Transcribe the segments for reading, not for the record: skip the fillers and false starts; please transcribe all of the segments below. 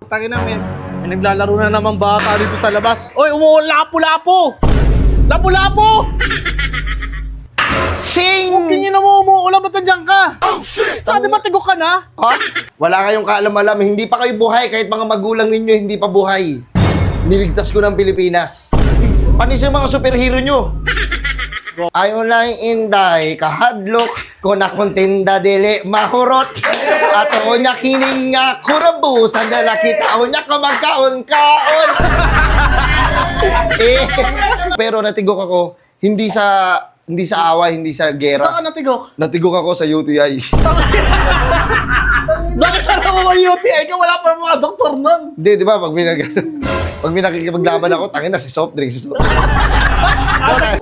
Tangin na, may naglalaro na naman bata dito sa labas. Oy, lapo-lapo! Lapo-lapo! Sing! Huwag kinyo na mo, umuulan, ba't nandiyan ka? Oh, shit! Saka di ba tigok ka na? Ha? Wala kayong kaalam-alam. Hindi pa kayo buhay. Kahit mga magulang ninyo, hindi pa buhay. Niligtas ko ng Pilipinas. Panis yung mga superhero nyo. Ayaw lang inday, kahadlok, ko na kontinda dili mahurot. At o niya kining nga kurabusan na nakita o niya kumagkaon-kaon. Pero natigok ako, hindi sa away, hindi sa gera. Saan ka natigok? Natigok ako sa UTI. Bakit alam mo ba UTI ka? Wala pa ng mga doktor nun. Hindi, di ba? Pag may nakikipaglaban ako, tangin na si soft drink.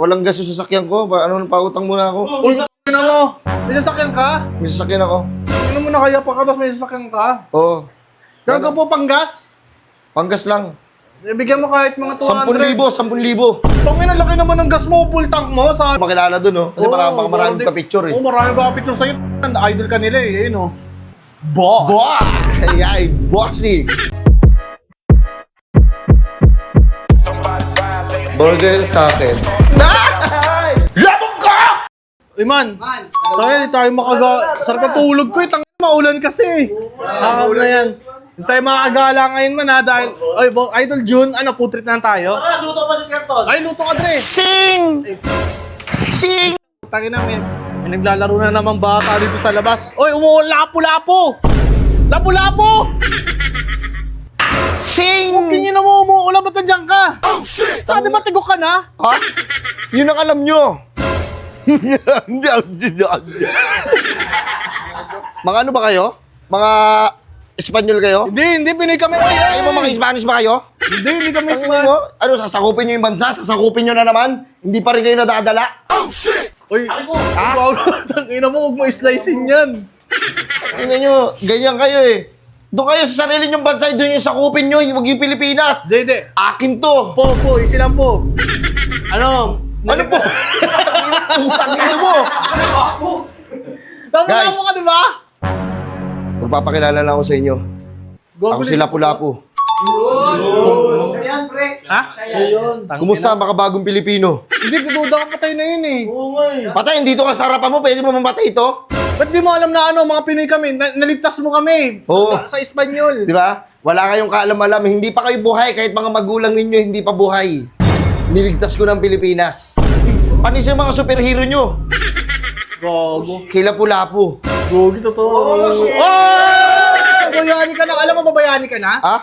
Walang gas sa sasakyan ko. Ano, pautang muna ako. Uy, na mo. May sasakyan ka? May sasakyan ako. Ano mo na kaya pa ka, tapos may sasakyan ka? Oo. Gaga po panggas? Panggas lang. Bigyan mo kahit mga 200. 10,000. Tangin, ang laki naman ng gas mo, full tank mo. Sa... Makilala dun, no? Kasi maraming ka-picture, eh. Oo, maraming ka-picture sa'yo. Idol ka nila, eh. Ayun, oh. Boss! Boss! Ay, bossy! Burger sa akin. Ay! Labog ka! Uy, man. Tayo, di tayo sarap ang tulog ko, eh. Tangin, maulan kasi. Nakakaw na yan. Hindi tayo makakagala ngayon, man, ha? Dahil, ay, Idol June, ano, putrit na tayo? Luto pa si Carton. Ay, luto ka, Dre! Sing! Sing! Tangin na, may naglalaro na naman bata dito sa labas. Oy, lapo-lapo! Lapo-lapo! Sing! Huwag kinyo na mo, umuulan, ba't nandiyan ka? Oh, shit! Saka di ba tigok ka na? Ha? Yun ang alam nyo. Hindi. Mga ano ba kayo? Mga Espanyol kayo? Hindi, Pinoy kami. Kayo ba mga Spanish ba kayo? Hindi kami Ano mo? Ano, sasakupin nyo yung bansa? Sasakupin nyo na naman? Hindi pa rin kayo nadadala? Oh, shit! Uy, tangina mo, huwag mo slicein yan. Tingnan nyo, ganyan kayo eh. Doon kayo sa sarili nyong bansa, doon yung sakupin nyo, huwag yung Pilipinas. Hindi. Akin to. Po, isi lang po. Ano? Ano po? Tangina mo. Tama Guys. mo ka, di ba? Magpapakilala lang ako sa inyo. Ako si Lapu-Lapu. Ayan, pre. Ha? Kumusta ang makabagong Pilipino? Hindi, duda ka patay na yun eh. Oo nga eh. Patay, dito ka sa harapan mo, pwede mo mamatay ito? Ba't di mo alam na ano, mga Pinoy kami, naligtas mo kami Oo. sa Espanyol. Di ba? Wala kayong kaalam-alam, hindi pa kayo buhay, kahit mga magulang ninyo hindi pa buhay. Niligtas ko ng Pilipinas. Panis yung mga superhero nyo. Gogo. Kilapu-lapu. Gogi, totoo. Oh, shit! Bayani ka na. Alam mo ba bayani ka na? Ha?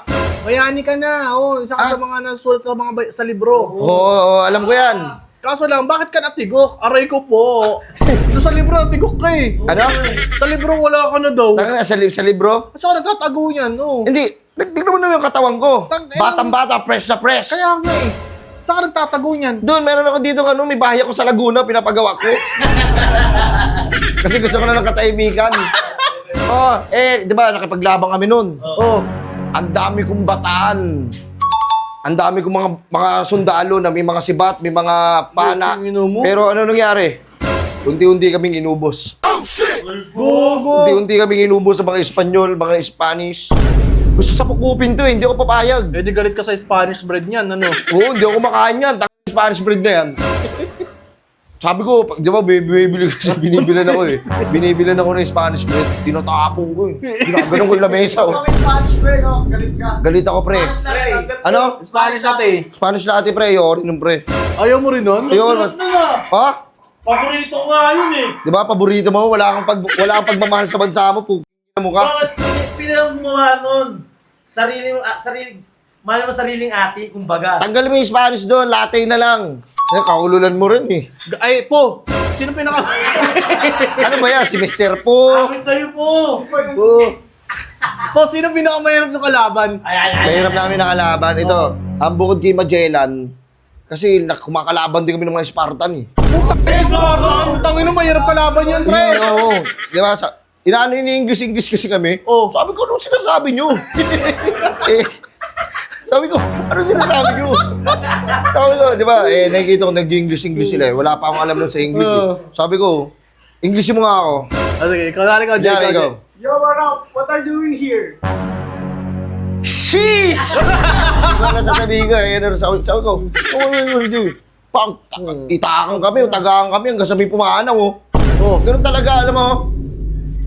Bayani ka na. Oh, isa ka sa mga nasulat ka mga sa libro. Oo, alam ko yan. Kaso lang, bakit ka natigok? Aray ko po. Doon sa libro, natigok ka eh. Ano? Sa libro, wala ka na daw. Tanga na, sa libro? Kasi ako nagtatago niyan, no? Hindi. Tignan mo naman yung katawan ko. Tang- Batang-bata, fresh na fresh. Kaya nga eh. Saan ka nagtatago niyan? Doon, meron ako dito, may bahay ako sa Laguna, pinapagawa ko. Kasi gusto ko na ng katahimikan. Di ba, nakipaglabang kami noon. Oh. Ang dami kong bataan. Ang dami kong mga sundalo na may mga sibat, may mga pana. Yung ino mo? Pero ano nangyari? Unti-unti kaming inubos. Gogo. Unti-unti kaming inubos sa mga Espanyol, mga Spanish. Gusto sa pukupin to eh, hindi ako papayag. Eh di galit ka sa Spanish bread niyan, ano? Oo, hindi ako makain yan. Spanish bread na yan. Sabi ko, di ba, binibilan ako eh. Binibilan ako ng Spanish bread. Tinatapong ko eh. Ginaganon ko yung lamesa oh. Sa Spanish, pre, no? Galit ka. Galit ako pre. Spanish na, pre. Ano? Spanish natin. Spanish latte pre, ayoko rin ng pre. Ayaw mo rin nun? Ayoko. Ha? Paborito ko nga yun eh. Di ba, paborito mo? Wala kang pagmamahal sa bansa mo. Pugin mo ka. Bakit pinang gumawa nun? Mahal mo sariling ate, kumbaga. Tanggalin mo yung Spanish doon, latte na lang. Kaululan mo rin eh. Ay, po. Sino pinaka... Ano ba yan? Si Mr. Po. Amin sa'yo po. po, sino pinakamahirap ng kalaban? Ay. Mahirap namin nakalaban. Ito, ang bukod kay Magellan, kasi kumakalaban din kami ng mga Spartan eh. Utang ino, mahirap kalaban yan, pre. Oo. Di ba? Inaano yun yung English kasi kami. Oh. Sabi ko, anong sinasabi nyo? Sabi ko, ano sinasabi nyo? Sabi ko, di ba, nakikita ko nag-English sila eh. Wala pa akong alam nun sa English eh. Sabi ko, English mo nga ako. Sige, ikaw na ikaw, Diyan, ikaw. Yo, what up? What are you doing here? Sheesh! Hindi ko na sasabihin ko, sabi ko, itakan kami, tagaan kami, hanggang sabi pumanaw, Ganun talaga, alam mo,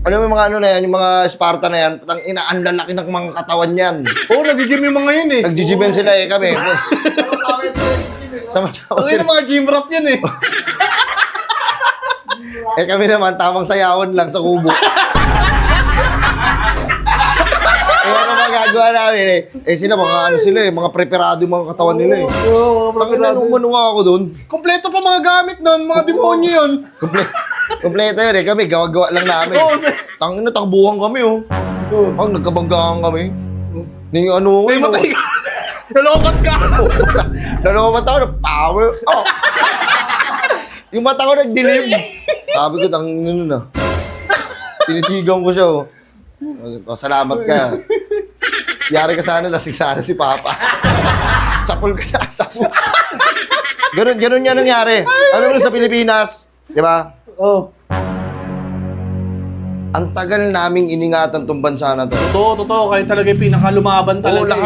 alam mo yung mga ano na yan, yung mga Sparta na yan, ang lalaki ng mga katawan yan. Nag-gym yung mga yun eh. Nag-gym sila kami. Sama-sama Ang sila. mga gym rat yan eh. Kami naman, tamang sayawan lang sa kubo. Ano magagawa namin sila, mga ano sila mga preparado yung mga katawan nila Panginoon, umunuwa ako dun. Kompleto pa mga gamit nun, mga demonyo yun. Kompleto yun kami, gawa-gawa lang namin. Tangina, takbuhan kami Pag nagkabanggaan kami. Ni ano, May matay ka. Nalokat ka. Nalokat ako, power. Yung mata ko nagdilim. Sabi ko, tangina nun tinitigan ko siya salamat ka. Yari ka sana, lasing sana si Papa. Sapul ka siya, sapul. Ganun yan nangyari. Ano mo sa Pilipinas? Di ba? Ang tagal naming iningatan tong bansa na to. Totoo. Kayo talaga yung pinakalumaban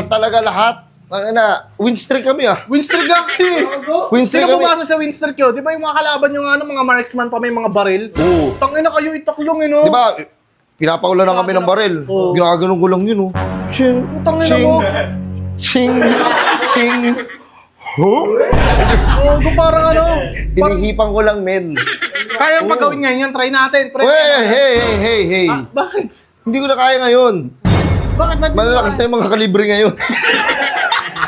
talaga. Lahat. Win streak kami Win streak lang kayo. Win streak Sino kami. pumasok sa win streak yun? Di ba yung mga kalaban yung mga marksman pa may mga baril? Oo. Tangina kayo itaklong no? Di ba? Pinapaulan na kami ng baril. Ginaganon ko lang yun Ching. Tangina mo. Ching. Ching. Parang Hinihipan ko lang, men. Kayang pagawin ngayon yan, try natin. Pre. Hey. Bakit? Hindi ko na kaya ngayon. Bakit natin? Malalakas na yung mga kalibre ngayon.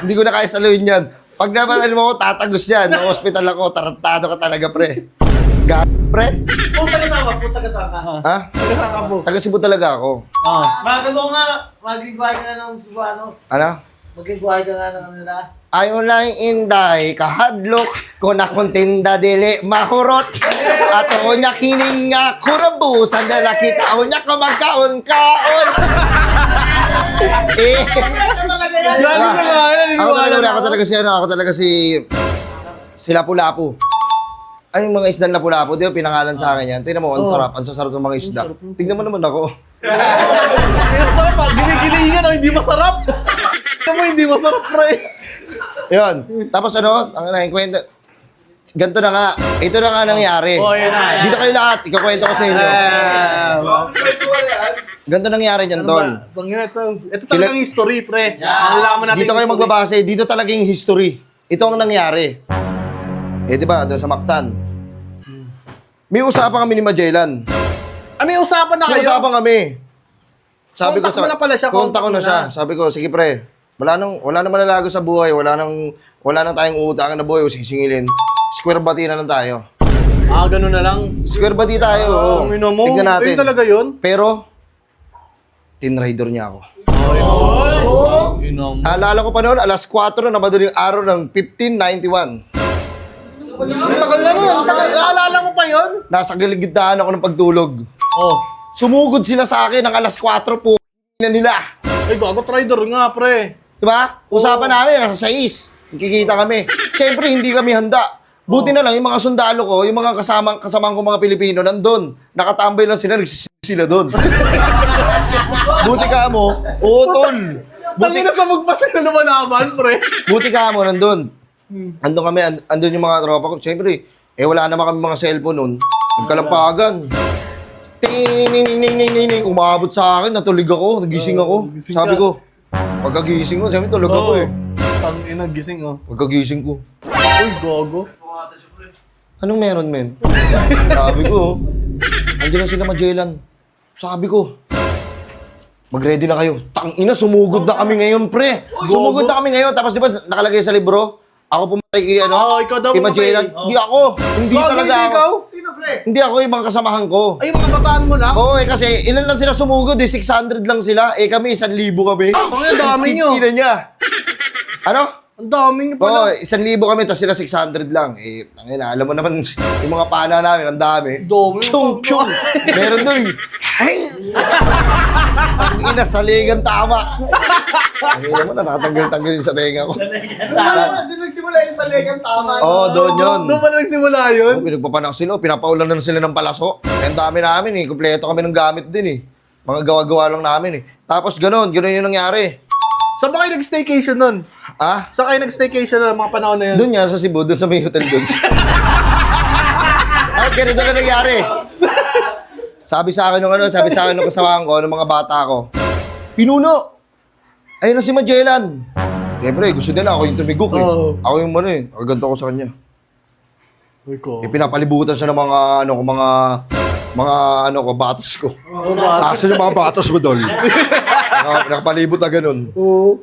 Hindi ko na kaya saluhin yan. Pag naman mo ako, tatagos yan. Sa hospital ako, tarantado ka talaga, pre. Pre? Punta ka sama. Ha? Nagkaka po. Taga Cebu talaga ako. Magano nga, magigwahe ka nga ng Cebuano. Ano? Magigwahe ka nga ng nila. Ayaw lang inday, kahadlok, ko na kontinda dili, mahurot. At o niya kining nga kurabusan na nakita o niya kumagkaon-kaon. Ako talaga si Lapu-Lapu. Ano yung mga isda na Lapu-Lapu? Di ba pinangalan sa akin yan? Tingnan mo, ang sarap ng mga isda. Tingnan mo naman ako. Ang sarap pa. Ginigilingan o hindi masarap. Ito mo hindi masarap, pre. Yun. Tapos ang kwento. Ganito na nga. Ito na nga nangyari. Yun na. Dito kayo lahat. Ikakwento ko sa inyo. Ganito nangyari niyan, Tol. Ito talagang history, pre. Alaman natin Dito kayo magbabase. Dito talaga yung history. Ito ang nangyari. Di ba? Doon sa Mactan. May usapan kami ni Magellan. May usapan na May kayo? usapan kami. Sabi Contact mo na pala siya, Contact ko na contact siya. mo na. Sabi ko, sige pre. Wala nang malalago sa buhay. Wala nang tayong uutangan na buhay o sisingilin. Square bati na lang tayo. Ganun na lang. Square bati tayo. Ang ino mo. Tignan natin. Ayun talaga yun? Pero, tin rider niya ako. Ino mo. Alala ko pa noon, alas 4 na madaling araw ng 1591. Ang tagal na nun. Naalala mo pa yun? Nasa gilid-gitnaan ako ng pagtulog. Sumugod sila sa akin ng alas 4 po na nila. Ay, gago trader nga, pre. Diba? Usapan namin, nasa 6. Kikita kami. Siyempre, hindi kami handa. Buti na lang, yung mga sundalo ko, yung mga kasamang ko mga Pilipino, nandun. Nakatambay lang sila, sila doon. Buti ka mo, tol. Buti na sa magpasa na lumalaban, pre. Buti ka mo, nandun. Andun kami, andun yung mga tropa ko. Siyempre, wala naman kami mga cellphone nun. Nagkalampagan. Ting, umabot sa akin, natulig ako, nagising ako. Sabi ko, pagkagising ko, sabi tulog ako Tangina, gising Pagkagising ko. Uy, gago. Anong meron, men? Sabi ko, andiyan na sila Magellan. Sabi ko, mag-ready na kayo. Tangina, sumugod na kami ngayon, pre. Sumugod na kami ngayon. Tapos di ba, nakalagay sa libro, ako pumatay kay Ikaw daw kay pumatay. Magellan. Hindi ako. Hindi Gago, talaga hindi ako. ikaw? Sino, pre? Hindi ako yung mga kasamahan ko. Ay, yung mga bataan mo lang? Oo, kasi ilan lang sila sumugod 600 lang sila. Kami 1,000 kami. Ang dami nyo. Tingnan niya. Ano? Ang dami nyo Oo, pala. 1,000 kami, tapos sila 600 lang. Tangina, alam mo naman, yung mga pana namin, ang dami. Dami. Pyong. Meron doon. Ang ina, saligan tama. Ang ina mo, natatanggal-tanggal yun sa tenga ko. Doon nagsimula yung sa legang tama. Oo, doon yun. Doon pa na nagsimula yun? Pinagpapanak sila, pinapaulan na sila ng palaso. Kaya ang dami namin Kompleto kami ng gamit din Mga gawa-gawa lang namin Tapos ganun yung nangyari. Saan ba kayo nag-staycation nun? Ah? Saan kayo nag-staycation nun mga panahon na yun? Doon nga sa Cebu, doon sa may hotel doon. At ganito na nangyari. Sabi sa akin nung kasamahan ko, ng mga bata ko, Pinuno! Ayun na si Magellan. Siyempre, gusto nila ako yung tumigok eh. Oo. Ako yung nakaganto ko sa kanya. Uy ko. Pinapalibutan siya ng mga batos ko. Oh, ba? Asa yung mga batos mo, Dol? Nakapalibot na ganun. Oo.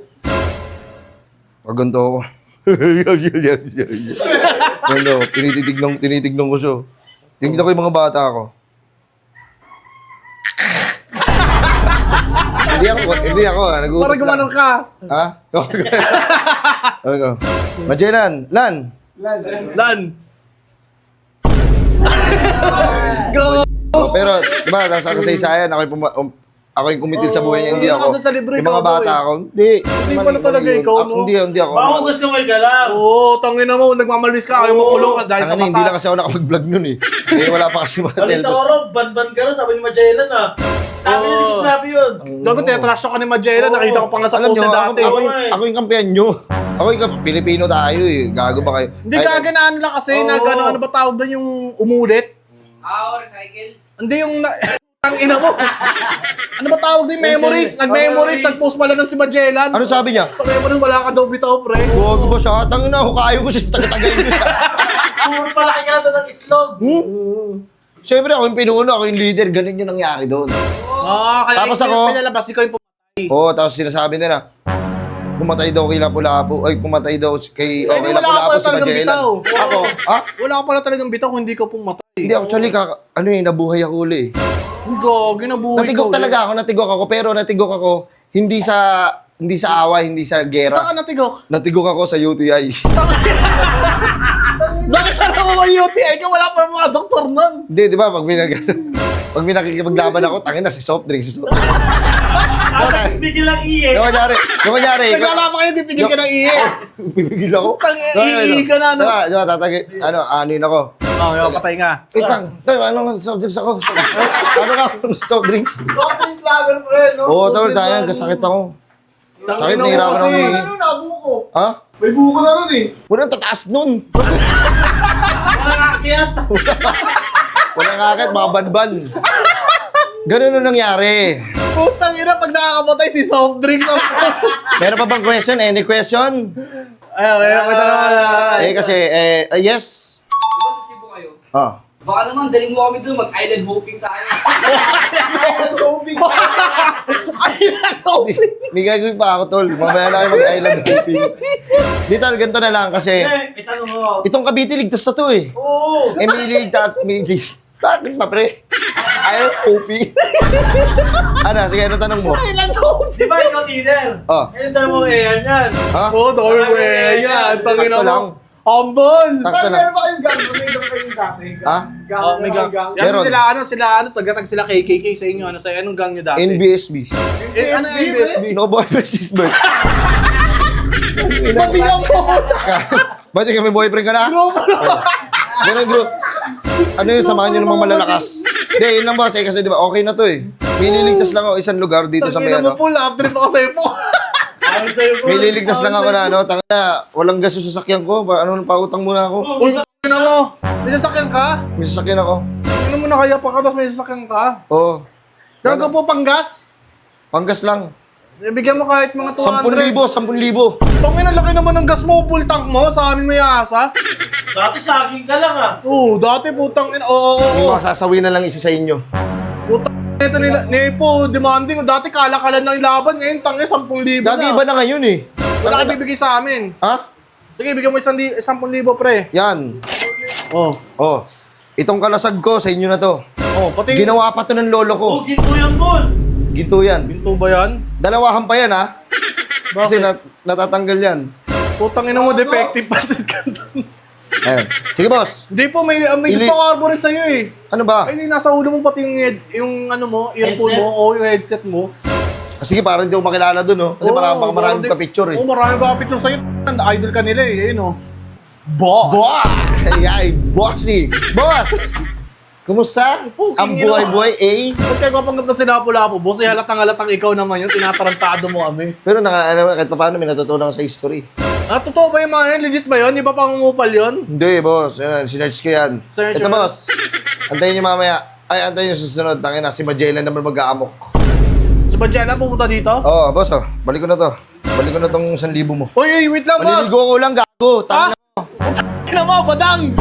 Kaganto ako. Ano, tinitignan ko siya. Tingnan ko yung mga bata ko. Hindi ako, nagutos Parang gumanong ka. Ha? Sabi ko, Magellan, Lan. Lan. Go! Pero, di ba, nasa kasaysayan, ako yung kumitil sa buhay niya, hindi Oo, ako. nasa sa libro Yung ikaw, mga bata boy. ako, hindi. Hindi pala talaga ikaw, no? Hindi ako. Baka hugas kamay ka lang. Oo, tangin na mo. Nagmamalis ka. Ayaw mo kulong ka dahil sa Hindi lang kasi batas. ako nakapag-vlog nun eh. Eh, wala pa kasi mga Balita ko cellphone. rin, ban-ban ka rin, sabi ni Magellan ah. Sabi niya, hindi ko sinabi yun. Gago, tetrasyo ka ni Magellan. Nakita ko pa nga sa Alam post nyo, na dati. ako yung kampiyan nyo. Ako yung Pilipino tayo eh. Gago ba kayo? Hindi gaganaan lang kasi. Ano ba tawag doon yung umulit? Recycle. Hindi yung... Ang ina mo. Ano ba tawag din? Memories. Nag-memories. Nag-post pala ng si Magellan. Ano sabi niya? Sa memories, wala ka daw bitaw, pre. Gago ba siya? Tangin na, hukayo ko siya. Tagatagayin ko siya. Puro palaki ka na ng islog. Siyempre ako yung pinuno, ako yung leader. Ganun yung nangyari doon. Kaya Tapos ikaw ako- pinalabas, ikaw yung pumatay. Oo, tapos sinasabi nila, pumatay daw kay Lapu-Lapu. Ay, pumatay daw kay Hindi, kay wala ka Lapu-Lapu pala si talagang Magellan. bitaw. Ako? Ha? Wala ka pala talagang bitaw kung hindi ka pumatay. Hindi, actually, nabuhay ako uli. Gago, ginabuhay Natigok talaga ako, pero natigok ako hindi sa away, hindi sa Saan gera. ka natigok? Natigok ako sa UTI. Bakit alam mo ba UTI ka? Wala pa mga doktor nun. Hindi, di ba, pag may nakikipaglaban ako, tangin na si soft drink. Asa bigil lang iye. Yung kunyari, Naglalapa kayo, pipigil ka ng iye. pipigil ako. Iihi ka na, ano? Anuin ako. Oo, patay nga. Anong soft drinks ako? Ano ka? Soft drinks? Soft lager pre, no? Oo, tol, tayo, kasakit ako. Sakit, nahirapan ako humingi. Ano nabuko? Ha? May buko na nun eh. Walang tataas nun. Mga kakyat. Walang akit, mga banban. Ganun ang nangyari. Putang ina, pag nakakamatay si soft drinks. Meron pa bang question? Any question? Ay, Kasi, yes. Di ba sa Cebu kayo? Ah. Baka naman, daling mo kami doon, mag-island hopping tayo. May gagawin pa ako, tol. Mamaya na kayo mag-island hopping. Di tal, ganito na lang kasi Itanong mo. itong Cavite ligtas na to eh. Oo. Emily ligtas, bakit pa pre? Island hopping. Ano, sige, ano tanong mo? Di ba ikaw leader? Oh. Ayun tayo mo yan. Ha? Oo, dami ko yan. Tangina Sakto lang. mo. Ambon! Sakto lang. Meron ba kayong gang? May gang kayong dati? Ha? Oh, may gang. Meron. Kasi sila, tagatag sila KKK sa inyo. Ano, anong gang nyo dati? NBSB. Ano yung NBSB? No boy versus bird. Pati ang po! Ba't may boyfriend ka na? Ganun group. Ano yun, samahan nyo ng mga malalakas. Hindi, yun lang boss eh, kasi di ba okay na to eh. Piniligtas lang ako isang lugar dito sa may Tangina mo ano. po, after ito kasi po. Ayun sa'yo bro. Piniligtas lang ako na ano, tanga na, walang gas sa sasakyan ko. Ano, pautang muna ako. Uy, tangina mo. May sasakyan ka? May sasakyan ako. Ano mo na kaya pa ka, tapos may sasakyan ka? Oo. Gago po panggas? Panggas lang. Ibigyan mo kahit mga 10,000, 200. 10,000. Tangina, laki naman ng gas mo, full tank mo. Sa amin may asa. Dati saging ka lang ah. Oo, dati putang ina. Oo. Yung mga sasawi na lang isa sa inyo. Putang ito nila. Nepo, demanding. Dati kalakalan ng laban. Ngayon, tangin, 10,000 na. Dati iba na ngayon eh. Wala ka bibigay sa amin. Ha? Sige, bigyan mo 10,000, pre. Yan. Oh. Oh. Itong kalasag ko, sa inyo na to. Oh, pati. Ginawa pa to ng lolo ko. Oo, ginto yan bon. Ginto yan. Binto ba yan? Dalawahan pa yan ha. Kasi Bakit? natatanggal yan. Putang ina mo, defective pancit canton. Ayan. Sige boss. Hindi po, may Ili- gusto carbo rin sa'yo eh. Ano ba? Ay, nasa ulo mo pati yung ano mo, earphone Headset? mo, o yung headset mo. Sige, parang hindi ko makilala dun, oh. Kasi maraming di- ka-picture, eh. Oo, maraming ka-picture sa'yo. Idol ka nila eh, yun oh. Boss! Boss! Ay, bossy! Boss! Kumusta? Puking Ang ina. buhay-buhay, eh? Ba't kayo kapanggap na sinapo-lapo? Boss, eh, halatang ikaw naman yun. Tinatarantado mo kami. Pero kahit pa paano may natutunan ko sa history. Ah, totoo ba yung mga yun? Legit ba yun? Di ba pangungupal yun? Hindi, boss. Yan, sinerch ko yan. Search Ito, mo. boss. Antayin nyo mamaya. Ay, antayin nyo susunod. Tangin na, si Magellan naman mag-aamok. Si Badjela pupunta dito? Oo, boss, oh. Balik ko na to. Balik ko na tong 1,000 mo. Uy, wait lang, boss! Maliligo ko lang, gago. Tangin na. Kina mo, badang!